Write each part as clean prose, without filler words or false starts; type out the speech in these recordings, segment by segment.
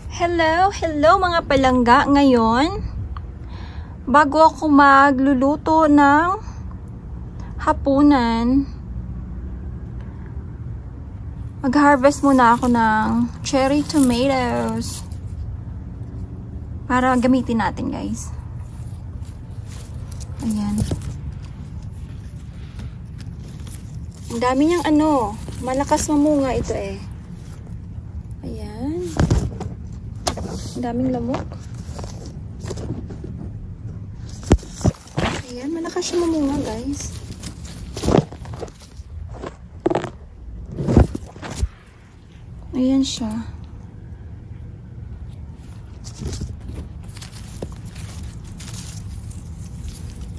Hello mga palangga. Ngayon, bago ako magluluto ng hapunan, mag-harvest muna ako ng cherry tomatoes para gamitin natin, guys. Ayan. Ang dami niyang malakas mamunga ito eh. Ayan. Ang daming lamok. Ayan, malakas siya mamunga, guys. Ayan siya.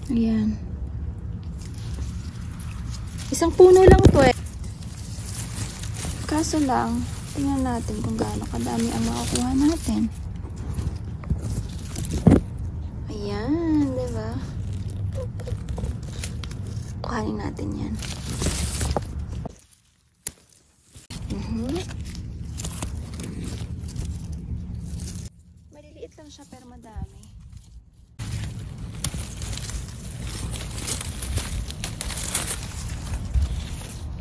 Ayan. Isang puno lang to eh. Kaso lang, tingnan natin kung gaano kadami ang makukuha natin. Ayan, diba? Kuhanin natin yan. Maliliit lang siya pero madami.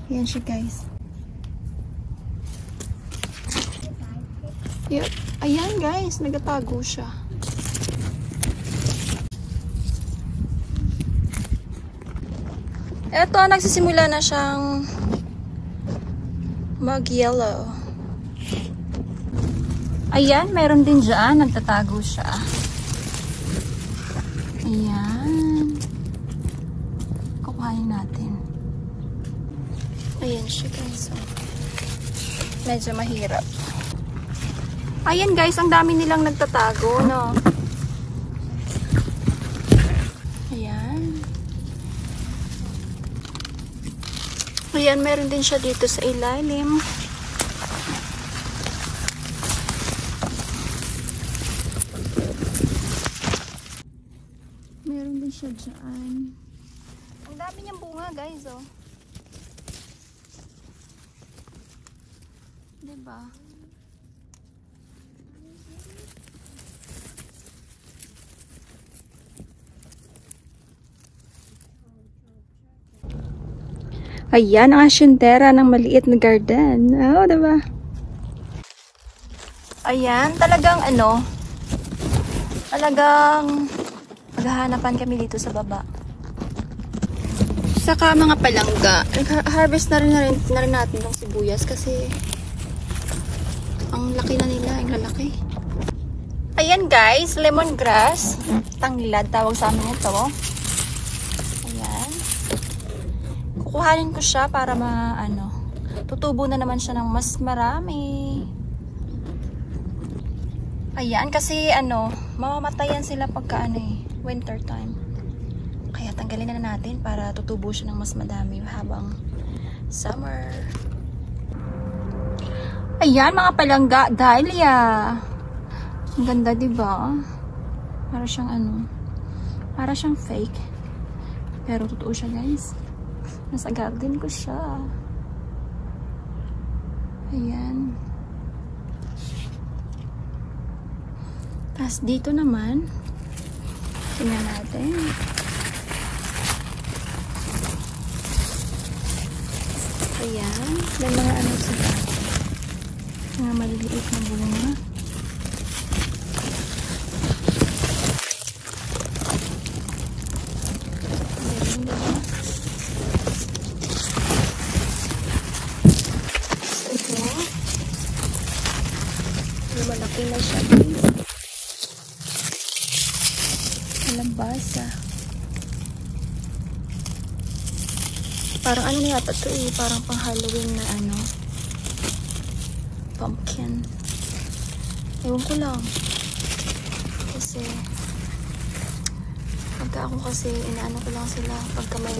Ayan siya, guys. Yep. Ayan, guys. Nagatago siya. Eto, nagsisimula na siyang mag-yellow. Ayan, meron din dyan. Nagtatago siya. Ayan. Kukuhanin natin. Ayan siya, guys. Medyo mahirap. Ayan, guys. Ang dami nilang nagtatago, no? Ayan. Ayan, meron din siya dito sa ilalim. Meron din siya dyan. Ang dami niyang bunga, guys, oh. Diba? Ayan ang asyendera ng maliit na garden. Oh, diba? Ayan, talagang talagang maghahanapan kami dito sa baba. Saka mga palangga, harvest na rin natin ng sibuyas kasi ang laki na nila, ang lalaki. Ayan, guys, lemongrass. Tanglad tawag sa amin ito. Ayan. Kukuhanin ko siya para tutubo na naman siya ng mas marami. Ayan, kasi mamamatayan sila pagka winter time. Kaya tanggalin na natin para tutubo siya ng mas madami habang summer. Ayan, mga palangga, dahlia. Ang ganda, diba? Para siyang para siyang fake. Pero totoo siya, guys. Nasa garden ko siya. Ayan. Tapos dito naman, tingnan natin. Ayan. May mga sila. Mga maliliit na bunga. Malaki na siya, guys. Kalabasa. Parang na yata ito eh. Parang pang Halloween na pumpkin. Ewan ko lang. Kasi pagka ako kasi inaano ko lang sila pagka may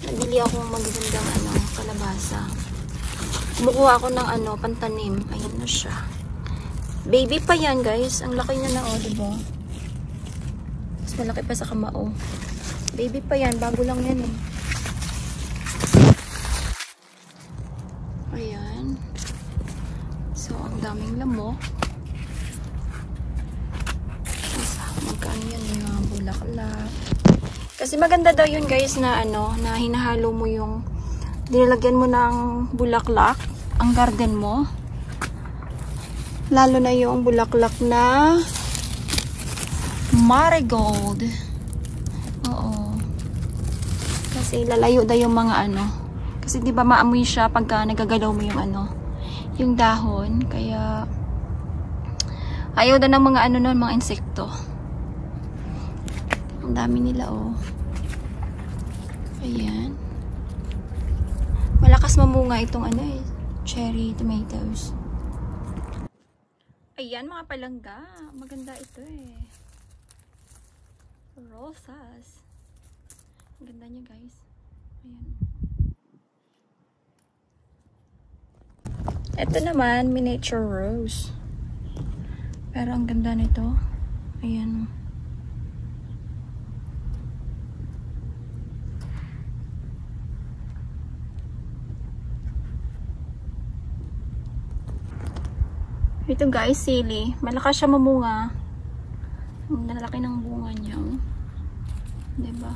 nabili ako magagandang kalabasa. Kumukuha ako ng pantanim. Ayan na siya. Baby pa yan, guys. Ang laki niya na, diba? Mas malaki pa sa kamao. Baby pa yan. Bago lang yan eh. Ayan. So, ang daming lamok. ano yan, yung mga bulaklak. Kasi maganda daw yun guys na ano, na hinahalo mo yung dinalagyan mo ng bulaklak ang garden mo. Lalo na yung bulaklak na marigold. Oo. Kasi lalayo daw yung mga ano. Kasi di ba maamoy siya pagka nagagalaw mo yung ano, yung dahon. Kaya ayaw daw ng mga ano nun, mga insekto. Ang dami nila oh. Ayan. Malakas mamunga itong ano eh, cherry tomatoes. Ayan mga palangga. Maganda ito eh. Rosas. Ang ganda niya guys. Ayan. Ito naman, miniature rose. Pero ang ganda nito. Ayan. Ito guys, sili. Malakas siya mamunga. Ang lalaki ng bunga niya. Diba?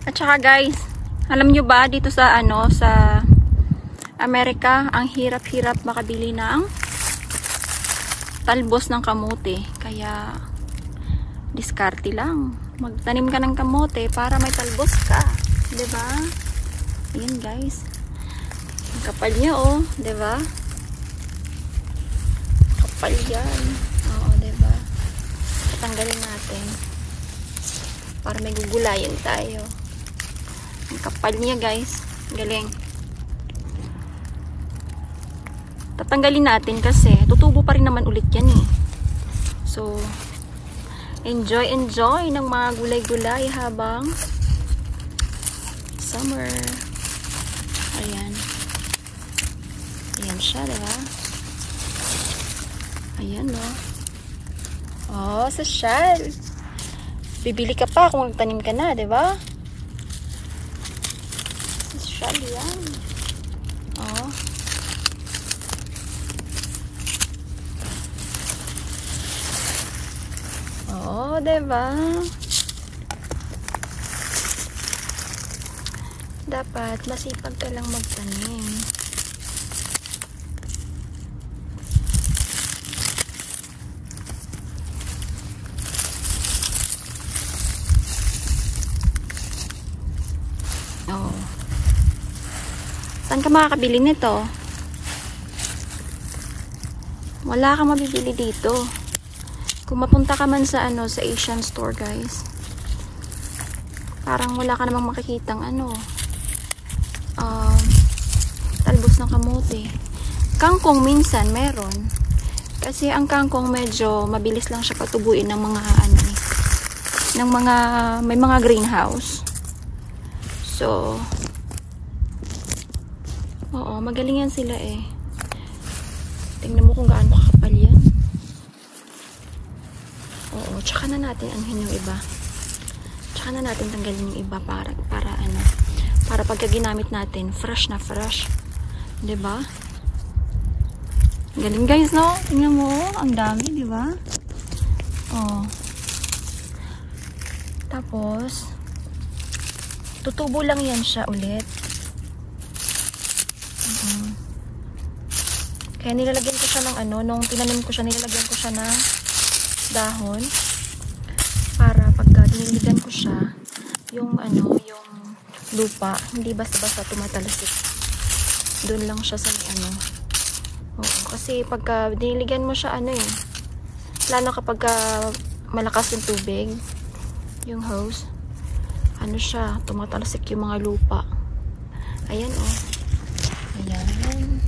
At saka guys, alam nyo ba dito sa ano, sa Amerika, ang hirap-hirap makabili ng talbos ng kamote. Kaya diskarte lang. Magtanim ka ng kamote para may talbos ka. Diba? Ayan guys. Ang kapal niya oh. Diba? Kapal yan. Oo, diba? Tatanggalin natin. Para may gugulayan tayo. Ang kapal niya guys. Galing. Tatanggalin natin kasi tutubo pa rin naman ulit yan eh. So, enjoy ng mga gulay-gulay habang summer. Ayan. Ayan siya, diba? Ayan, no? Oh, social. Bibili ka pa kung magtanim ka na, diba? Social yan. Oh. Oh, diba? Dapat masipag ka lang magtanim. Oh. Saan ka makakabili nito? Wala kang mabibili dito. Kung mapunta ka man sa ano, sa Asian store, guys. Parang wala ka namang makikitang ano, talbos ng kamote. Kangkong minsan meron. Kasi ang kangkong medyo mabilis lang siya patubuin ng mga ano, ng mga may mga greenhouse. So, oo, magaling yan sila eh. Tingnan mo kung gaano kakapal yan. Oo, tsaka na natin anuhin yung iba. Tsaka na natin tanggalin yung iba para ano, para pagka ginamit natin, fresh na fresh. 'Di ba? Galing guys, no? Tingnan mo, ang dami, 'di ba? Oh. Tapos tutubo lang yan siya ulit. Kaya nilalagyan ko siya ng ano, nung tinanim ko siya, nilalagyan ko siya ng dahon para pagka diniligan ko siya, yung ano, yung lupa hindi basta-basta tumatalsik. Doon lang siya sa may ano. Oo, kasi pagka diniligan mo siya ano eh, lalo kapag malakas yung tubig, yung hose, ano siya, tumatalsik yung mga lupa. Ayan oh. Ayan.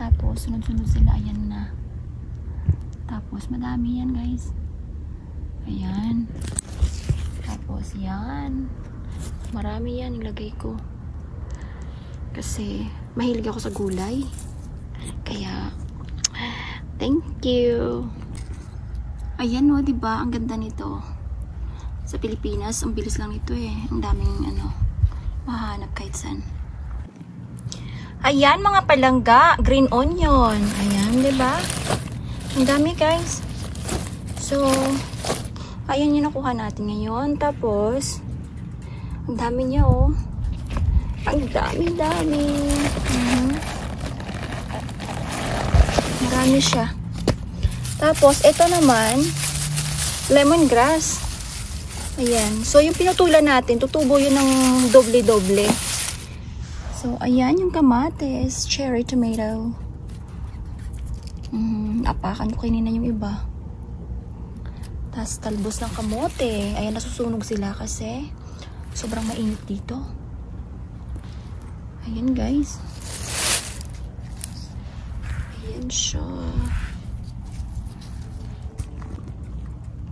Tapos sunod-sunod sila, ayan na. Tapos madami yan guys. Ayan. Tapos yan. Marami yan ilagay ko. Kasi mahilig ako sa gulay. Kaya thank you. Ayan o, diba? Ang ganda nito. Sa Pilipinas, ang bilis lang nito eh. Ang daming ano, mahanap kahit saan. Ayan mga palangga, green onion. Ayan, 'di ba? Ang dami, guys. So, ayan yung nakuha natin ngayon. Tapos, ang dami niya, oh. Ang dami. Marami siya. Tapos, ito naman, lemongrass. Ayan. So, yung pinutulan natin, tutubo yun ng doble-doble. So, ayan yung kamatis. Cherry tomato. Apakan ko kanina yung iba. Tapos, talbos ng kamote. Ayan, nasusunog sila kasi sobrang mainit dito. Ayan, guys. Ayan siya.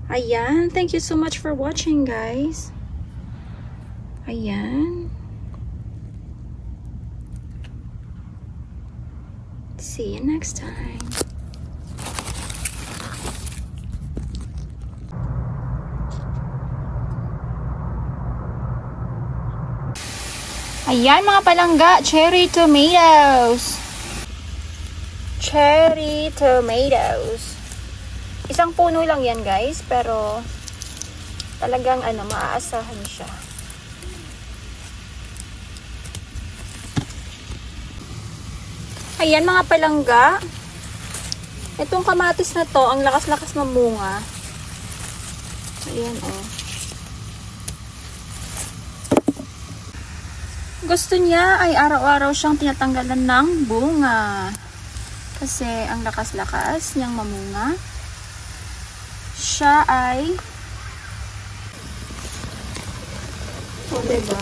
Ayan. Thank you so much for watching, guys. Ayan. See you next time. Ayan mga palangga, cherry tomatoes. Cherry tomatoes. Isang puno lang yan, guys, pero talagang maaasahan siya. Ayan mga palangga. Itong kamatis na to, ang lakas-lakas mamunga. Ayan, oh. Gusto niya ay araw-araw siyang tinatanggalan ng bunga. Kasi ang lakas-lakas niyang mamunga. Siya ay diba?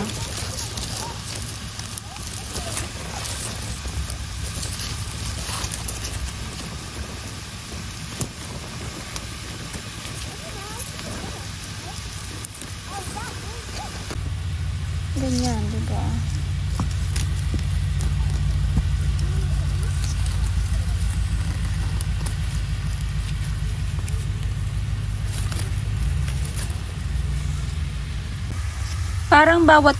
Ganyan, diba? Parang bawat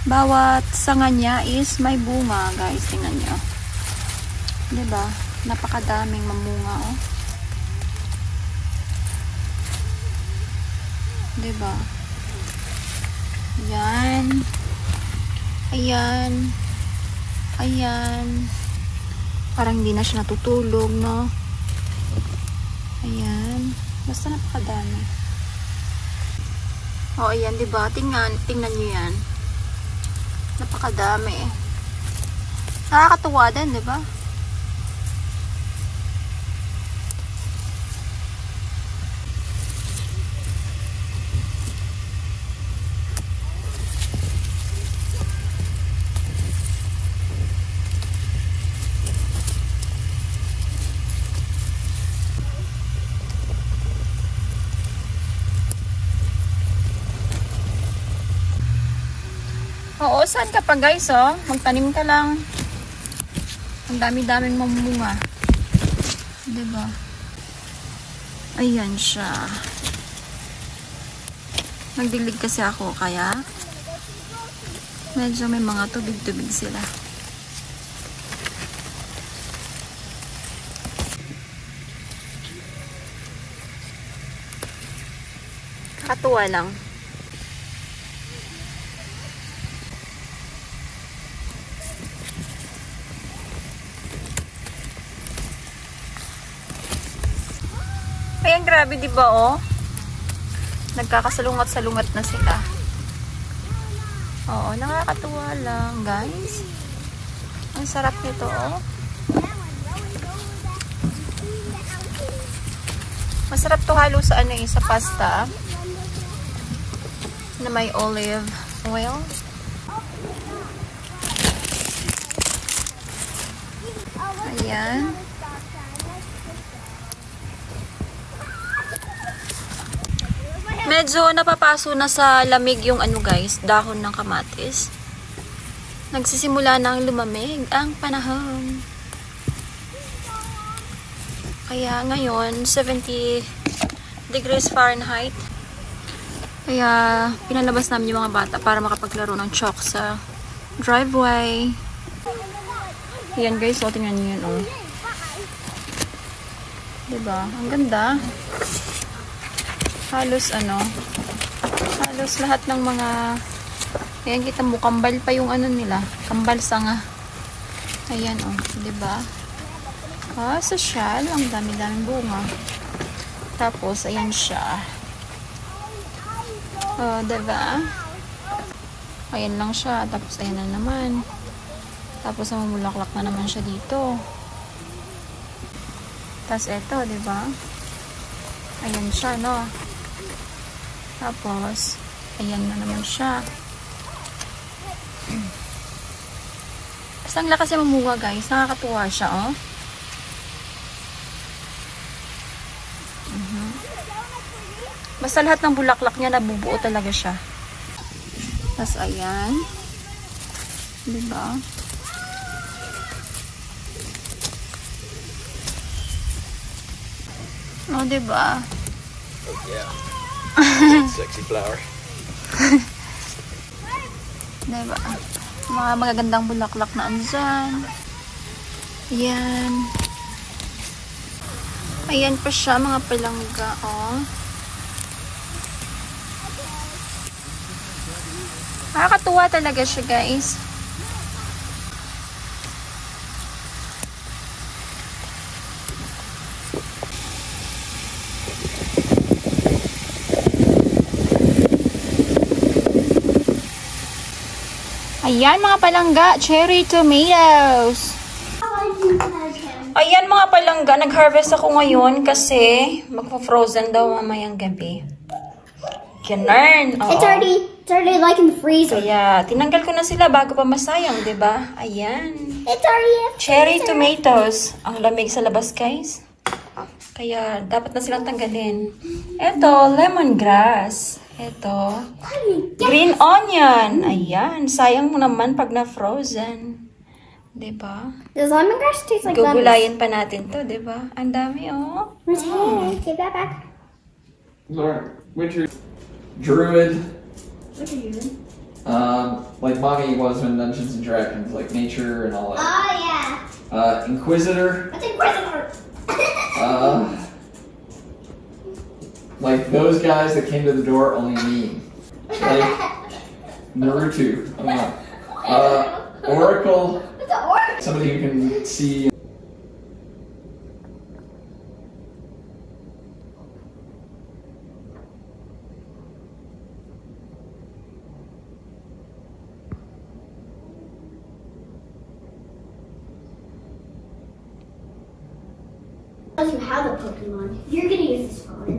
bawat sanga niya is may bunga, guys. Tingnan nyo. Diba? Napakadaming mamunga, oh. Diba? Ayan. Ayan. Ayan. Parang hindi na siya natutulog, no? Ayan. Basta napakadami. Oh, ayan, diba? Tingnan nyo yan. Napakadami. Nakakatuwa din, diba? Oo, saan ka pa, guys, oh? Magtanim ka lang. Ang dami-daming mamunga. Diba? Ayan siya. Nagdilig kasi ako, kaya medyo may mga tubig-tubig sila. Kakatuwa lang. Ayan, grabe, diba, oh? Nagkakasalungat-salungat na sila. Oo, nakakatuwa lang, guys. Ang sarap nito, oh. Masarap to halo sa sa pasta. Na may olive oil. Ayan. Medyo napapaso na sa lamig yung guys, dahon ng kamatis. Nagsisimula na ang lumamig ang panahon. Kaya ngayon, 70 degrees Fahrenheit. Kaya pinalabas namin yung mga bata para makapaglaro ng chalk sa driveway. Ayan guys, so tingnan nyo yun, oh. Diba? Ang ganda. Halos halos lahat ng mga, ayan, kita mo, kambal pa yung ano nila. Kambal sanga. Ayan, oh. Diba? Sosyal. Ang dami-daming bunga. Tapos, ayan siya. Oh, diba? Ayan lang siya. Tapos, ayan na naman. Tapos, mamulaklak na naman siya dito. Tapos, eto, diba? Ayan siya, no? Tapos, ayan na naman siya. Basta ang lakas yung mamunga, guys. Nakakatuwa siya, oh. Basta lahat ng bulaklak niya, nabubuo talaga siya. Tapos, ayan. Diba? Oh, diba? Oh, yeah. Sexy flower. Diba? Mga magagandang bulaklak na andyan. Ayan. Ayan pa siya, mga palangga, oh. Nakakatuwa talaga siya, guys. Ayan, mga palangga, cherry tomatoes. Ayan, mga palangga, nag-harvest ako ngayon kasi magpo-frozen daw mamayang gabi. Ganun. It's already like in the freezer. Kaya, tinanggal ko na sila bago pa masayang, diba? Ayan. It's already in the Cherry freezer. tomatoes. Ang lamig sa labas, guys. Kaya, dapat na silang tanggalin. Ito, lemongrass. Ito, green onion. Ayan. Sayang mo naman pag na-frozen. Diba? Does lemongrass taste like lemon? Gugulayin pa natin to, diba? Ang dami, oh. Hey, give that back. Laura, Winter Druid. What are you doing? Like Mommy was in Dungeons and Dragons, like nature and all that. Oh, yeah. Inquisitor. What's Inquisitor? Like those guys that came to the door, only me. Like Naruto. Oracle. What's an orc? Somebody who can see. Unless you have a Pokemon, you're gonna use this phone.